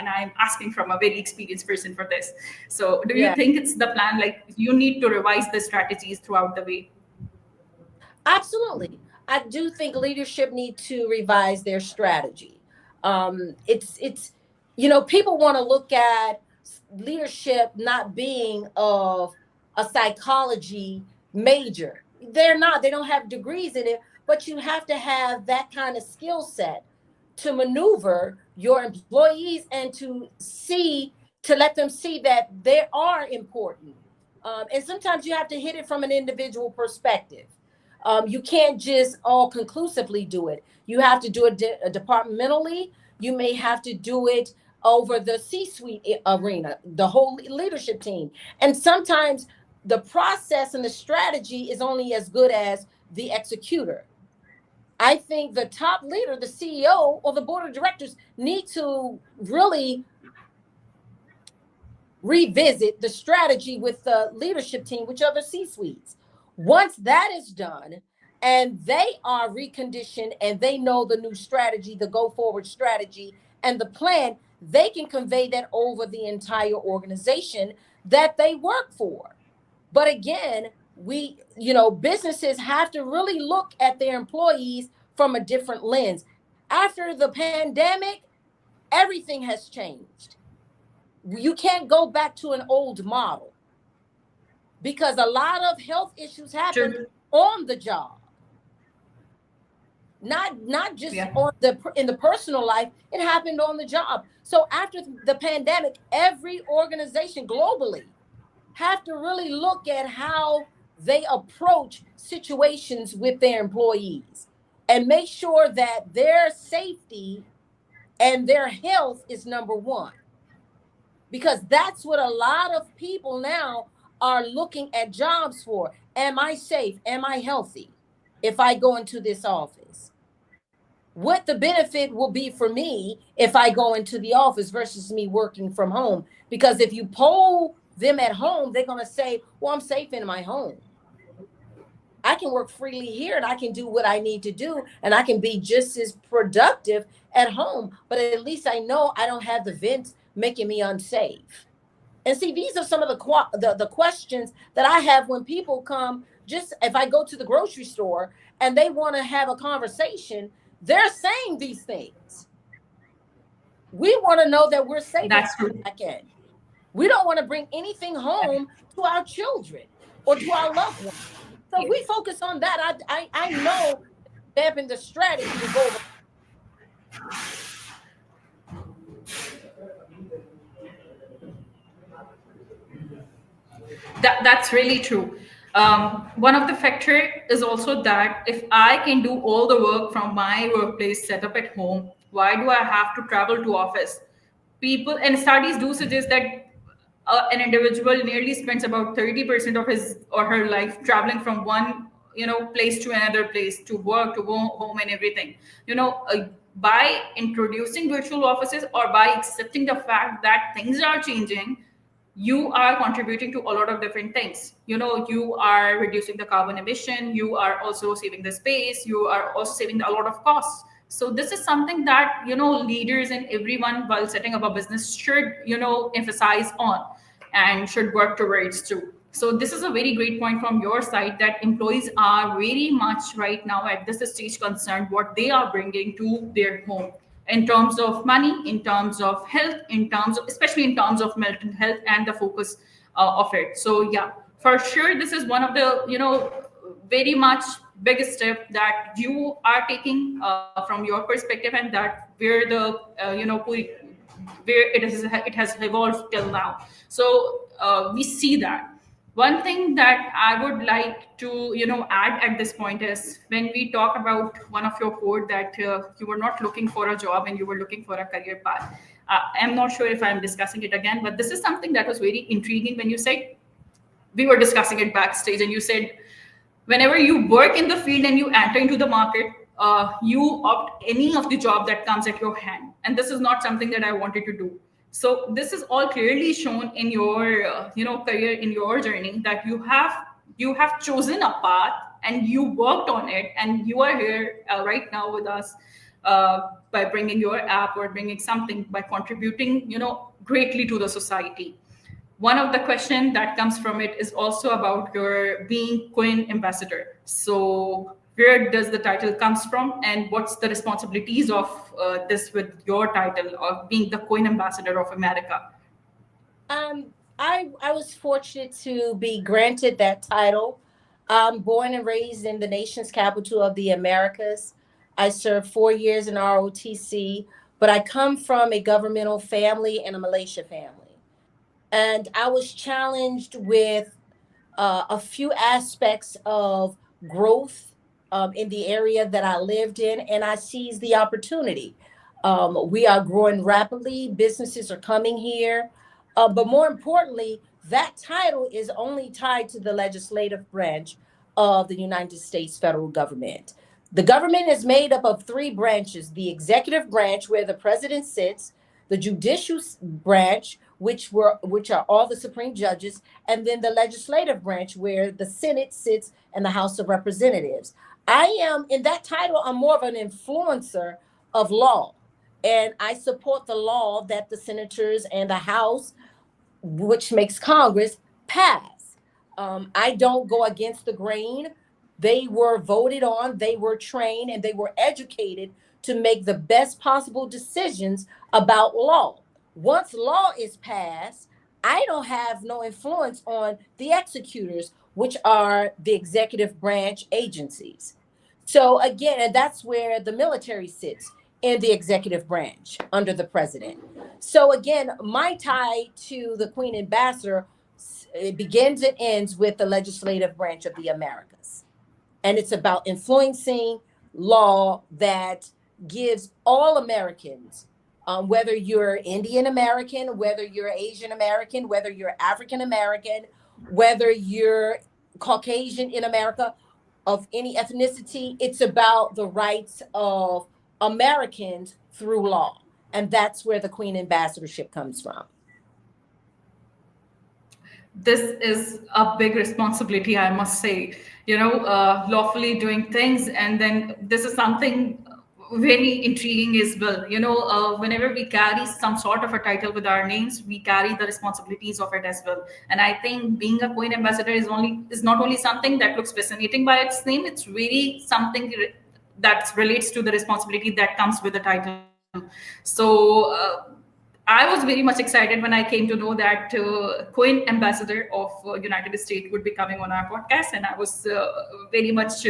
and I'm asking from a very experienced person for this. So do you Yeah, think it's the plan, like you need to revise the strategies throughout the way? absolutely. I do think leadership need to revise their strategy. It's people want to look at leadership not being of a psychology major. They're not. They don't have degrees in it, but you have to have that kind of skill set to maneuver your employees and to let them see that they are important. And sometimes you have to hit it from an individual perspective. You can't just all conclusively do it. You have to do it departmentally. You may have to do it over the C-suite arena, the whole leadership team. And sometimes the process and the strategy is only as good as the executor. I think the top leader, the CEO or the board of directors, need to really revisit the strategy with the leadership team, which are the C suites. Once that is done and they are reconditioned and they know the new strategy, the go forward strategy, and the plan, they can convey that over the entire organization that they work for. But again, businesses have to really look at their employees from a different lens. After the pandemic, everything has changed. You can't go back to an old model because a lot of health issues happened True. on the job, not just Yeah. on the in the personal life. It happened on the job. So after the pandemic, every organization globally have to really look at how they approach situations with their employees and make sure that their safety and their health is number one, because that's what a lot of people now are looking at jobs for. Am I safe? Am I healthy if I go into this office? What the benefit will be for me if I go into the office versus me working from home? Because if you poll them at home, they're going to say, well, I'm safe in my home. I can work freely here and I can do what I need to do and I can be just as productive at home. But at least I know I don't have the vents making me unsafe. And see, these are some of the questions that I have when people come. Just if I go to the grocery store and they want to have a conversation, they're saying these things. We want to know that we're safe on That's the true. back end. We don't want to bring anything home to our children or to our loved ones. So if we Yes. focus on that, I know having the strategy will go over. That's really true. One of the factor is also that if I can do all the work from my workplace set up at home, why do I have to travel to office? People and studies do suggest that an individual nearly spends about 30% of his or her life traveling from one place to another place to work, to go home, and everything. By introducing virtual offices or by accepting the fact that things are changing, you are contributing to a lot of different things. You are reducing the carbon emission, you are also saving the space, you are also saving a lot of costs. So this is something that leaders and everyone while setting up a business should emphasize on and should work towards too. So this is a very great point from your side, that employees are very much right now at this stage concerned what they are bringing to their home in terms of money, in terms of health, in terms of, especially in terms of mental health and the focus of it. So yeah, for sure, this is one of the very much biggest step that you are taking from your perspective, and that where the where it has evolved till now. So we see that. One thing that I would like to add at this point is when we talk about one of your quote that you were not looking for a job and you were looking for a career path. I'm not sure if I'm discussing it again, but this is something that was very intriguing when you said, we were discussing it backstage, and you said whenever you work in the field and you enter into the market, you opt any of the job that comes at your hand, and this is not something that I wanted to do. So this is all clearly shown in your career, in your journey, that you have chosen a path and you worked on it, and you are here right now with us, by bringing your app or bringing something, by contributing, greatly to the society. One of the question that comes from it is also about your being Queen Ambassador. So where does the title comes from, and what's the responsibilities of this with your title of being the Queen Ambassador of America? I was fortunate to be granted that title. Born and raised in the nation's capital of the Americas. I served 4 years in ROTC, but I come from a governmental family and a Malaysia family. And I was challenged with a few aspects of growth in the area that I lived in, and I seized the opportunity. We are growing rapidly, businesses are coming here, but more importantly, that title is only tied to the legislative branch of the United States federal government. The government is made up of three branches: the executive branch, where the president sits, the judicial branch, which are all the supreme judges, and then the legislative branch, where the Senate sits and the House of Representatives. I am in that title, I'm more of an influencer of law. And I support the law that the senators and the House, which makes Congress, pass. I don't go against the grain. They were voted on, they were trained, and they were educated to make the best possible decisions about law. Once law is passed, I don't have no influence on the executors, which are the executive branch agencies. So again, and that's where the military sits, in the executive branch under the president. So again, my tie to the Queen Ambassador, it begins and ends with the legislative branch of the Americas. And it's about influencing law that gives all Americans, whether you're Indian American, whether you're Asian American, whether you're African American, whether you're Caucasian in America, of any ethnicity, it's about the rights of Americans through law. And that's where the Queen Ambassadorship comes from. This is a big responsibility, I must say. Lawfully doing things, and then this is something very intriguing as well. Whenever we carry some sort of a title with our names, we carry the responsibilities of it as well. And I think being a Queen Ambassador is not only something that looks fascinating by its name, it's really something that relates to the responsibility that comes with the title. So I was very much excited when I came to know that Queen Ambassador of United States would be coming on our podcast, and I was very much,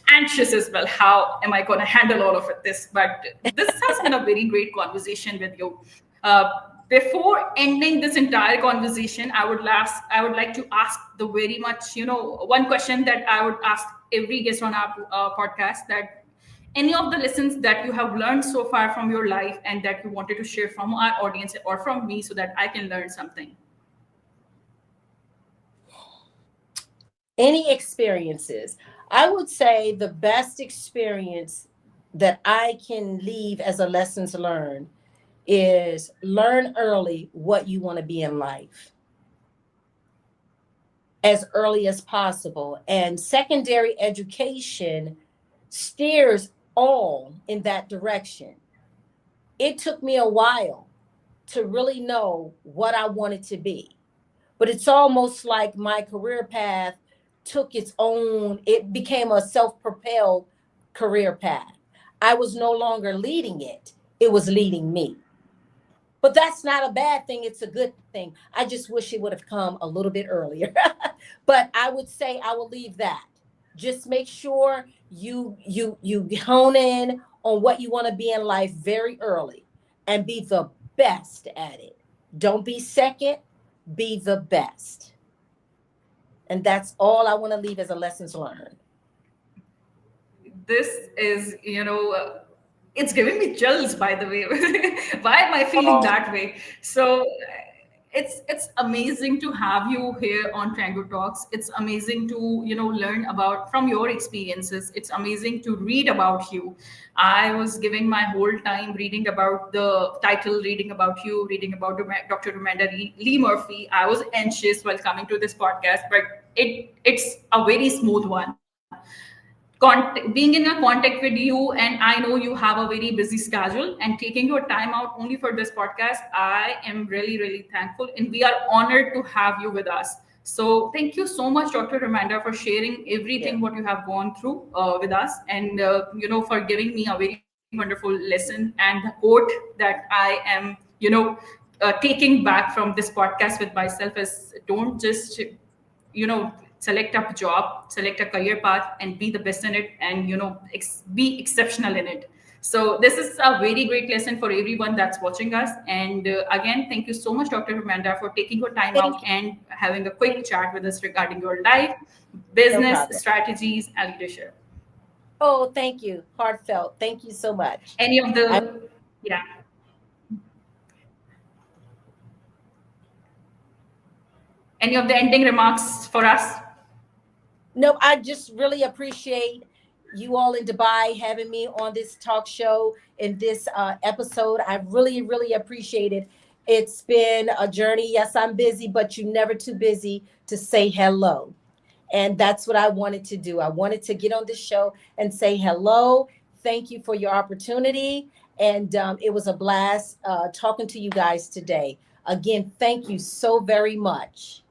anxious as well. How am I going to handle all of it? This, but this has been a very great conversation with you. Uh, Before ending this entire conversation, I would like to ask the very much, one question that I would ask every guest on our podcast, that any of the lessons that you have learned so far from your life and that you wanted to share from our audience or from me so that I can learn something. Any experiences? I would say the best experience that I can leave as a lessons learned is learn early what you want to be in life, as early as possible. And secondary education steers all in that direction. It took me a while to really know what I wanted to be, but it's almost like my career path took its own, it became a self propelled career path. I was no longer leading it, it was leading me. But that's not a bad thing. It's a good thing. I just wish it would have come a little bit earlier. But I would say I will leave that. Just make sure you hone in on what you want to be in life very early and be the best at it. Don't be second, be the best. And that's all I want to leave as a lessons learned. This is, it's giving me chills, by the way. Why am I feeling Oh, that way? So it's amazing to have you here on Tango Talks. It's amazing to, learn about from your experiences. It's amazing to read about you. I was giving my whole time reading about the title, reading about you, reading about Dr. Romanda Lee Murphy. I was anxious while coming to this podcast, but it's a very smooth one. being in a contact with you, and I know you have a very busy schedule, and taking your time out only for this podcast, I am really really thankful, and we are honored to have you with us. So thank you so much, Dr. Ramanda, for sharing everything Yeah. what you have gone through with us, and for giving me a very wonderful lesson, and the quote that I am taking back from this podcast with myself is, don't just select a job, select a career path, and be the best in it, and be exceptional in it. So this is a very great lesson for everyone that's watching us. And again, thank you so much, Dr. Amanda, for taking your time Thank out you. and having a quick Thank chat with us regarding your life, No business problem. strategies, and leadership. Oh, thank you. Heartfelt. Thank you so much. Any of I the Yeah, any of the ending remarks for us? No, I just really appreciate you all in Dubai having me on this talk show in this episode. I really, really appreciate it. It's been a journey. Yes, I'm busy, but you're never too busy to say hello. And that's what I wanted to do. I wanted to get on this show and say hello. Thank you for your opportunity. And it was a blast talking to you guys today. Again, thank you so very much.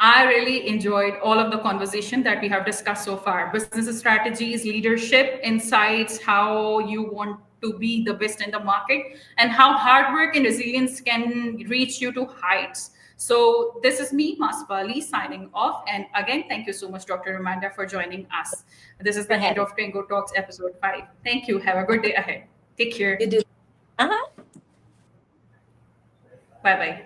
I really enjoyed all of the conversation that we have discussed so far: business strategies, leadership, insights, how you want to be the best in the market, and how hard work and resilience can reach you to heights. So, this is me, Maswali, signing off. And again, thank you so much, Dr. Amanda, for joining us. This is For the end having of Tango Talks episode 5. Thank you. Have a good day ahead. Take you care. do. Uh-huh. Bye bye.